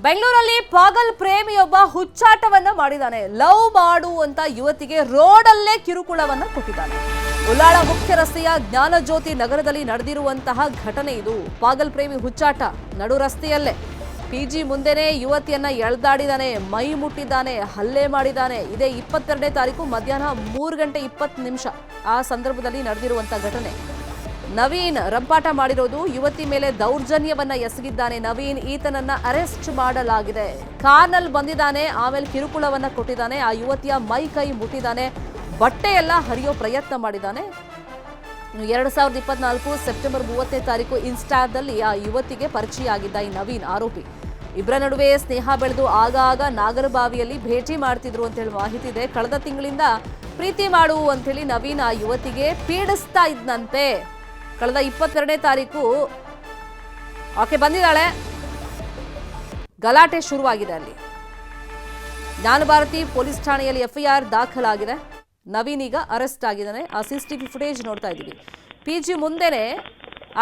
ಬೆಂಗಳೂರಲ್ಲಿ ಪಾಗಲ್ ಪ್ರೇಮಿಯೊಬ್ಬ ಹುಚ್ಚಾಟವನ್ನ ಮಾಡಿದ್ದಾನೆ. ಲವ್ ಮಾಡು ಅಂತ ಯುವತಿಗೆ ರೋಡಲ್ಲೇ ಕಿರುಕುಳವನ್ನ ಕೊಟ್ಟಿದ್ದಾನೆ. ಉಲ್ಲಾಳ ಮುಖ್ಯ ರಸ್ತೆಯ ಜ್ಞಾನಜ್ಯೋತಿ ನಗರದಲ್ಲಿ ನಡೆದಿರುವಂತಹ ಘಟನೆ ಇದು. ಪಾಗಲ್ ಪ್ರೇಮಿ ಹುಚ್ಚಾಟ ನಡು ರಸ್ತೆಯಲ್ಲೇ ಪಿಜಿ ಮುಂದೆನೇ ಯುವತಿಯನ್ನ ಎಳೆದಾಡಿದಾನೆ, ಮೈ ಮುಟ್ಟಿದ್ದಾನೆ, ಹಲ್ಲೆ ಮಾಡಿದ್ದಾನೆ. ಇದೇ 22ನೇ ತಾರೀಕು ಮಧ್ಯಾಹ್ನ 3:20 ಆ ಸಂದರ್ಭದಲ್ಲಿ ನಡೆದಿರುವಂತಹ ಘಟನೆ. ನವೀನ್ ರಂಪಾಟ ಮಾಡಿರೋದು, ಯುವತಿ ಮೇಲೆ ದೌರ್ಜನ್ಯವನ್ನ ಎಸಗಿದ್ದಾನೆ ನವೀನ್. ಈತನನ್ನ ಅರೆಸ್ಟ್ ಮಾಡಲಾಗಿದೆ. ಕಾರ್ನಲ್ಲಿ ಬಂದಿದ್ದಾನೆ, ಆಮೇಲೆ ಕಿರುಕುಳವನ್ನ ಕೊಟ್ಟಿದ್ದಾನೆ. ಆ ಯುವತಿಯ ಮೈ ಕೈ ಮುಟ್ಟಿದ್ದಾನೆ, ಬಟ್ಟೆ ಎಲ್ಲ ಹರಿಯೋ ಪ್ರಯತ್ನ ಮಾಡಿದ್ದಾನೆ. 2024 ಸೆಪ್ಟೆಂಬರ್ 30ನೇ ತಾರೀಕು ಇನ್ಸ್ಟಾದಲ್ಲಿ ಆ ಯುವತಿಗೆ ಪರಿಚಯ ಆಗಿದ್ದ ಈ ನವೀನ್ ಆರೋಪಿ. ಇಬ್ಬರ ನಡುವೆ ಸ್ನೇಹ ಬೆಳೆದು ಆಗಾಗ ನಾಗರಬಾವಿಯಲ್ಲಿ ಭೇಟಿ ಮಾಡ್ತಿದ್ರು ಅಂತ ಹೇಳಿ ಮಾಹಿತಿ ಇದೆ. ಕಳೆದ ತಿಂಗಳಿಂದ ಪ್ರೀತಿ ಮಾಡು ಅಂತ ಹೇಳಿ ನವೀನ್ ಆ ಯುವತಿಗೆ ಪೀಡಿಸ್ತಾ ಇದ್ನಂತೆ. ಕಳೆದ 22ನೇ ತಾರೀಕು ಆಕೆ ಬಂದಿದ್ದಾಳೆ, ಗಲಾಟೆ ಶುರುವಾಗಿದೆ. ಅಲ್ಲಿ ಜ್ಞಾನಭಾರತಿ ಪೊಲೀಸ್ ಠಾಣೆಯಲ್ಲಿ ಎಫ್ಐಆರ್ ದಾಖಲಾಗಿದೆ. ನವೀನ್ ಈಗ ಅರೆಸ್ಟ್ ಆಗಿದ್ದಾನೆ. ಆ CCTV ಫುಟೇಜ್ ನೋಡ್ತಾ ಇದ್ದೀವಿ. PG ಮುಂದೆನೆ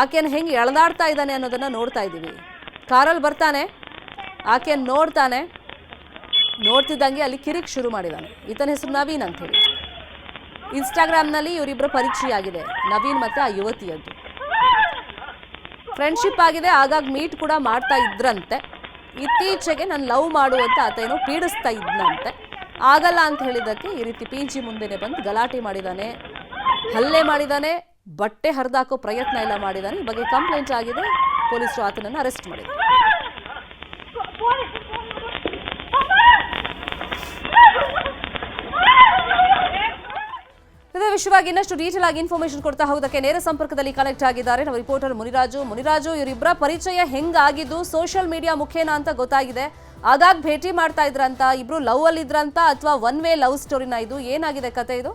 ಆಕೆಯನ್ನು ಹೆಂಗೆ ಎಳೆದಾಡ್ತಾ ಇದ್ದಾನೆ ಅನ್ನೋದನ್ನ ನೋಡ್ತಾ ಇದ್ದೀವಿ. ಕಾರಲ್ಲಿ ಬರ್ತಾನೆ, ಆಕೆಯನ್ನು ನೋಡ್ತಾನೆ, ನೋಡ್ತಿದ್ದಂಗೆ ಅಲ್ಲಿ ಕಿರಿಕ್ ಶುರು ಮಾಡಿದ್ದಾನೆ. ಈತನ ಹೆಸರು ನವೀನ್ ಅಂತ ಹೇಳಿ. ಇನ್ಸ್ಟಾಗ್ರಾಮ್ನಲ್ಲಿ ಇವರಿಬ್ಬರ ಪರಿಚಯ ಆಗಿದೆ, ನವೀನ್ ಮತ್ತೆ ಆ ಯುವತಿಯದ್ದು. ಫ್ರೆಂಡ್ಶಿಪ್ ಆಗಿದೆ, ಆಗಾಗ ಮೀಟ್ ಕೂಡ ಮಾಡ್ತಾ ಇದ್ರಂತೆ. ಇತ್ತೀಚೆಗೆ ನಾನು ಲವ್ ಮಾಡುವಂತ ಆತ ಏನೋ ಪೀಡಿಸ್ತಾ ಇದ್ನಂತೆ. ಆಗಲ್ಲ ಅಂತ ಹೇಳಿದ್ದಕ್ಕೆ ಈ ರೀತಿ PG ಮುಂದೆನೆ ಬಂದು ಗಲಾಟೆ ಮಾಡಿದ್ದಾನೆ, ಹಲ್ಲೆ ಮಾಡಿದ್ದಾನೆ, ಬಟ್ಟೆ ಹರಿದಾಕೋ ಪ್ರಯತ್ನ ಎಲ್ಲ ಮಾಡಿದ್ದಾನೆ. ಈ ಬಗ್ಗೆ ಕಂಪ್ಲೇಂಟ್ ಆಗಿದೆ. ಪೊಲೀಸರು ಆತನನ್ನು ಅರೆಸ್ಟ್ ಮಾಡಿದ್ದಾರೆ. ಇದೇ ವಿಷಯವಾಗಿ ಇನ್ನಷ್ಟು ಡೀಟೇಲ್ ಆಗಿ ಇನ್ಫಾರ್ಮೇಶನ್ ಕೊಡ್ತಾ ಹೋಗೋದಕ್ಕೆ ನೇರ ಸಂಪರ್ಕದಲ್ಲಿ ಕನೆಕ್ಟ್ ಆಗಿದ್ದಾರೆ ನಮ್ಮ ರಿಪೋರ್ಟರ್ ಮುನಿರಾಜು. ಇವರಿಬ್ಬರ ಪರಿಚಯ ಹೆಂಗಾಗಿದ್ದು ಸೋಷಿಯಲ್ ಮೀಡಿಯಾ ಮುಖೇನ ಅಂತ ಗೊತ್ತಾಗಿದೆ. ಆಗಾಗ ಭೇಟಿ ಮಾಡ್ತಾ ಇದ್ರಂತ, ಇಬ್ರು ಲವ್ ಅಲ್ಲಿ ಇದ್ರಂತ ಅಥವಾ ಒನ್ ವೇ ಲವ್ ಸ್ಟೋರಿನ? ಇದು ಏನಾಗಿದೆ ಕತೆ ಇದು?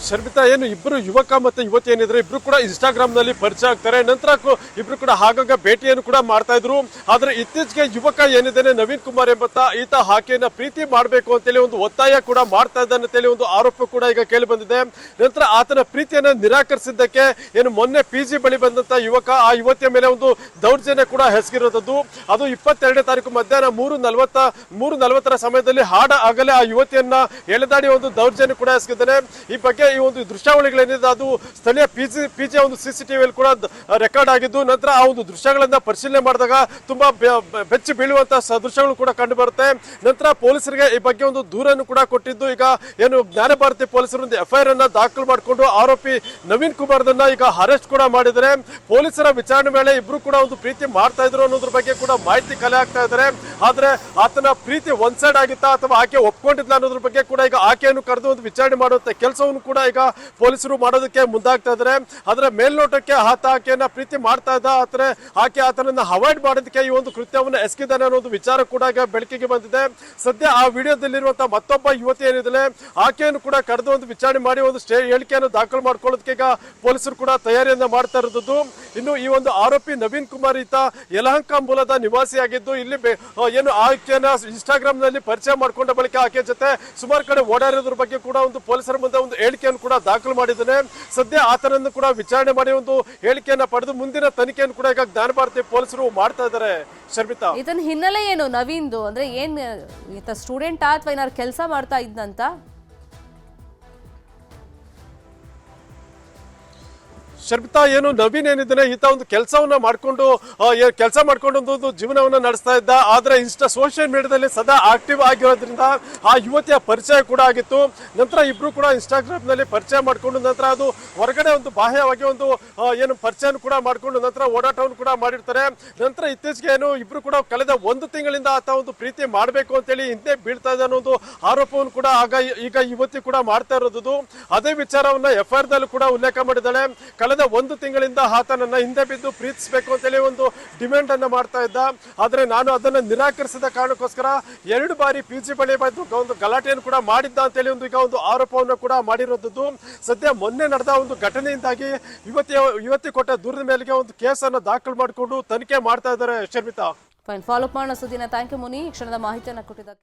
ಶರ್ಮಿತಾ, ಏನು ಇಬ್ರು ಯುವಕ ಮತ್ತೆ ಯುವತಿ ಏನಿದ್ರೆ ಇಬ್ರು ಕೂಡ ಇನ್ಸ್ಟಾಗ್ರಾಮ್ ನಲ್ಲಿ ಪರಿಚಯ ಆಗ್ತಾರೆ. ನಂತರ ಇಬ್ರು ಕೂಡ ಆಗಾಗ ಭೇಟಿಯನ್ನು ಕೂಡ ಮಾಡ್ತಾ ಇದ್ರು. ಆದ್ರೆ ಇತ್ತೀಚೆಗೆ ಯುವಕ ಏನಿದ್ದಾನೆ ನವೀನ್ ಕುಮಾರ್ ಎಂಬತ್ತ, ಈತ ಆಕೆಯನ್ನ ಪ್ರೀತಿ ಮಾಡಬೇಕು ಅಂತೇಳಿ ಒಂದು ಒತ್ತಾಯ ಕೂಡ ಮಾಡ್ತಾ ಇದ್ದಾನೆ ಅಂತೇಳಿ ಒಂದು ಆರೋಪ ಕೂಡ ಈಗ ಕೇಳಿ ಬಂದಿದೆ. ನಂತರ ಆತನ ಪ್ರೀತಿಯನ್ನ ನಿರಾಕರಿಸಿದ್ದಕ್ಕೆ ಏನು ಮೊನ್ನೆ PG ಬಳಿ ಬಂದಂತ ಯುವಕ ಆ ಯುವತಿಯ ಮೇಲೆ ಒಂದು ದೌರ್ಜನ್ಯ ಕೂಡ ಹೆಸಗಿರೋದು. ಅದು 22ನೇ ತಾರೀಕು ಮಧ್ಯಾಹ್ನ 3:40 ಸಮಯದಲ್ಲಿ ಹಾಡ ಆಗಲೇ ಆ ಯುವತಿಯನ್ನ ಎಳೆದಾಡಿ ಒಂದು ದೌರ್ಜನ್ಯ ಕೂಡ ಎಸಗಿದ್ದಾನೆ. ಈ ಬಗ್ಗೆ ಈ ಒಂದು ದೃಶ್ಯಾವಳಿಗಳೇನಿದೆ ಅದು ಸ್ಥಳೀಯ PG ಒಂದು CCTV ಕೂಡ ರೆಕಾರ್ಡ್ ಆಗಿದ್ದು, ನಂತರ ಆ ಒಂದು ದೃಶ್ಯಗಳನ್ನ ಪರಿಶೀಲನೆ ಮಾಡಿದಾಗ ತುಂಬಾ ಬೆಚ್ಚಿ ಬೀಳುವಂತಹ ದೃಶ್ಯಗಳು ಕೂಡ ಕಂಡು ಬರುತ್ತೆ. ನಂತರ ಪೊಲೀಸರಿಗೆ ಈ ಬಗ್ಗೆ ಒಂದು ದೂರನ್ನು ಕೂಡ ಕೊಟ್ಟಿದ್ದು. ಈಗ ಏನು ಜ್ಞಾನಭಾರತಿ ಪೊಲೀಸರು ಒಂದು FIR ಅನ್ನ ದಾಖಲು ಮಾಡಿಕೊಂಡು ಆರೋಪಿ ನವೀನ್ ಕುಮಾರ್ದನ್ನ ಈಗ ಅರೆಸ್ಟ್ ಕೂಡ ಮಾಡಿದ್ದಾರೆ. ಪೊಲೀಸರ ವಿಚಾರಣೆ ವೇಳೆ ಇಬ್ರು ಕೂಡ ಒಂದು ಪ್ರೀತಿ ಮಾಡ್ತಾ ಇದ್ರು ಅನ್ನೋದ್ರ ಬಗ್ಗೆ ಕೂಡ ಮಾಹಿತಿ ಕಲೆ ಆಗ್ತಾ ಇದ್ದಾರೆ. ಆದ್ರೆ ಆತನ ಪ್ರೀತಿ ಒನ್ ಸೈಡ್ ಆಗಿತ್ತಾ ಅಥವಾ ಆಕೆ ಒಪ್ಕೊಂಡಿದ್ಲ ಅನ್ನೋದ್ರ ಬಗ್ಗೆ ಕೂಡ ಈಗ ಆಕೆಯನ್ನು ಕರೆದು ಒಂದು ವಿಚಾರಣೆ ಮಾಡುವಂತ ಕೆಲಸವನ್ನು ಕೂಡ ಈಗ ಪೊಲೀಸರು ಮಾಡೋದಕ್ಕೆ ಮುಂದಾಗ್ತಾ ಇದ್ದಾರೆ. ಆದ್ರೆ ಮೇಲ್ನೋಟಕ್ಕೆ ಆಕೆಯನ್ನ ಪ್ರೀತಿ ಮಾಡ್ತಾ ಇದ್ದ, ಆದ್ರೆ ಆಕೆ ಆತನನ್ನ ಅವಾಯ್ಡ್ ಮಾಡೋದಕ್ಕೆ ಈ ಒಂದು ಕೃತ್ಯವನ್ನು ಎಸಗಿದ್ದಾನೆ ಅನ್ನೋದು ವಿಚಾರ ಕೂಡ ಈಗ ಬೆಳಕಿಗೆ ಬಂದಿದೆ. ಸದ್ಯ ಆ ವಿಡಿಯೋದಲ್ಲಿರುವಂತಹ ಮತ್ತೊಬ್ಬ ಯುವತಿ ಏನಿದೆ ಆಕೆಯನ್ನು ಕೂಡ ಕರೆದು ಒಂದು ವಿಚಾರಣೆ ಮಾಡಿ ಒಂದು ಹೇಳಿಕೆಯನ್ನು ದಾಖಲು ಮಾಡ್ಕೊಳ್ಳೋದಕ್ಕೆ ಈಗ ಪೊಲೀಸರು ಕೂಡ ತಯಾರಿಯನ್ನ ಮಾಡ್ತಾ ಇರೋದು. ಇನ್ನು ಈ ಒಂದು ಆರೋಪಿ ನವೀನ್ ಕುಮಾರ್ ಈತ ಯಲಹಂಕ ಮೂಲದ ನಿವಾಸಿಯಾಗಿದ್ದು, ಇಲ್ಲಿ ಏನು ಆಕೆಯನ್ನ ಇನ್ಸ್ಟಾಗ್ರಾಮ್ ನಲ್ಲಿ ಪರಿಚಯ ಮಾಡ್ಕೊಂಡ ಬಳಿಕ ಆಕೆ ಜೊತೆ ಸುಮಾರು ಕಡೆ ಓಡಾಡಿರೋದ್ರ ಬಗ್ಗೆ ಕೂಡ ಒಂದು ಪೊಲೀಸರ ಮುಂದೆ ಒಂದು ಹೇಳಿಕೆಯನ್ನು ಕೂಡ ದಾಖಲು ಮಾಡಿದ್ದಾನೆ. ಸದ್ಯ ಆತನನ್ನು ಕೂಡ ವಿಚಾರಣೆ ಮಾಡಿ ಒಂದು ಹೇಳಿಕೆಯನ್ನ ಪಡೆದು ಮುಂದಿನ ತನಿಖೆಯನ್ನು ಕೂಡ ಈಗ ಜ್ಞಾನಭಾರತಿ ಪೊಲೀಸರು ಮಾಡ್ತಾ ಇದ್ದಾರೆ. ಶರ್ಮಿತಾ, ಇದನ್ನ ಹಿನ್ನೆಲೆ ಏನು ನವೀನ್ದು? ಅಂದ್ರೆ ಏನ್ ಈತ ಸ್ಟೂಡೆಂಟ್ ಅಥವಾ ಏನಾದ್ರು ಕೆಲಸ ಮಾಡ್ತಾ ಇದ್ನಂತ? ಶರ್ಮಿತಾ, ಏನು ನವೀನ್ ಏನಿದ್ದಾನೆ ಈತ ಒಂದು ಕೆಲಸ ಮಾಡ್ಕೊಂಡು ಒಂದು ಜೀವನವನ್ನ ನಡೆಸ್ತಾ ಇದ್ದ. ಆದ್ರೆ ಸೋಷಿಯಲ್ ಮೀಡಿಯಾದಲ್ಲಿ ಸದಾ ಆಕ್ಟಿವ್ ಆಗಿರೋದ್ರಿಂದ ಆ ಯುವತಿಯ ಪರಿಚಯ ಕೂಡ ಆಗಿತ್ತು. ನಂತರ ಇಬ್ರು ಕೂಡ ಇನ್ಸ್ಟಾಗ್ರಾಮ್ ನಲ್ಲಿ ಪರಿಚಯ ಮಾಡ್ಕೊಂಡು ನಂತರ ಅದು ಹೊರಗಡೆ ಒಂದು ಬಾಹ್ಯವಾಗಿ ಒಂದು ಏನು ಪರಿಚಯ ಕೂಡ ಮಾಡ್ಕೊಂಡು ನಂತರ ಓಡಾಟವನ್ನು ಕೂಡ ಮಾಡಿರ್ತಾರೆ. ನಂತರ ಇತ್ತೀಚೆಗೆ ಏನು ಇಬ್ರು ಕೂಡ ಕಳೆದ 1 ತಿಂಗಳಿಂದ ಆತ ಒಂದು ಪ್ರೀತಿ ಮಾಡಬೇಕು ಅಂತೇಳಿ ಹಿಂದೆ ಬೀಳ್ತಾ ಇದ್ದ ಅನ್ನೋ ಒಂದು ಆರೋಪವನ್ನು ಕೂಡ ಈಗ ಯುವತಿ ಕೂಡ ಮಾಡ್ತಾ ಇರೋದು. ಅದೇ ವಿಚಾರವನ್ನ FIR ದಲ್ಲಿ ಕೂಡ ಉಲ್ಲೇಖ ಮಾಡಿದ್ದಾಳೆ. ಕಳೆದ 1 ತಿಂಗಳಿಂದ ಆತನನ್ನ ಹಿಂದೆ ಬಿದ್ದು ಪ್ರೀತಿಸಬೇಕು ಅಂತೇಳಿ ಒಂದು ಡಿಮ್ಯಾಂಡ್ ಅನ್ನ ಮಾಡ್ತಾ ಇದ್ದ. ಆದ್ರೆ ನಾನು ಅದನ್ನ ನಿರಾಕರಿಸಿದ ಕಾರಣಕ್ಕೋಸ್ಕರ 2 ಬಾರಿ PG ಬಳಿ ಬಂದು ಒಂದು ಗಲಾಟೆಯನ್ನು ಕೂಡ ಮಾಡಿದ್ದ ಅಂತೇಳಿ ಈಗ ಒಂದು ಆರೋಪವನ್ನು ಕೂಡ ಮಾಡಿರೋದು. ಸದ್ಯ ಮೊನ್ನೆ ನಡೆದ ಒಂದು ಘಟನೆಯಿಂದಾಗಿ ಯುವತಿ ಕೊಟ್ಟ ದೂರದ ಮೇಲೆಗೆ ಒಂದು ಕೇಸನ್ನು ದಾಖಲು ಮಾಡಿಕೊಂಡು ತನಿಖೆ ಮಾಡ್ತಾ ಇದ್ದಾರೆ. ಶರ್ಮಿತಾ, ಫಾಲೋ ಅಪ್ ಮಾಡೋ ಸುದ್ದಿನ ಥ್ಯಾಂಕ್ ಯು ಮುನಿ, ಈ ಕ್ಷಣದ ಮಾಹಿತಿಯನ್ನು ಕೊಟ್ಟಿದ್ದಕ್ಕೆ.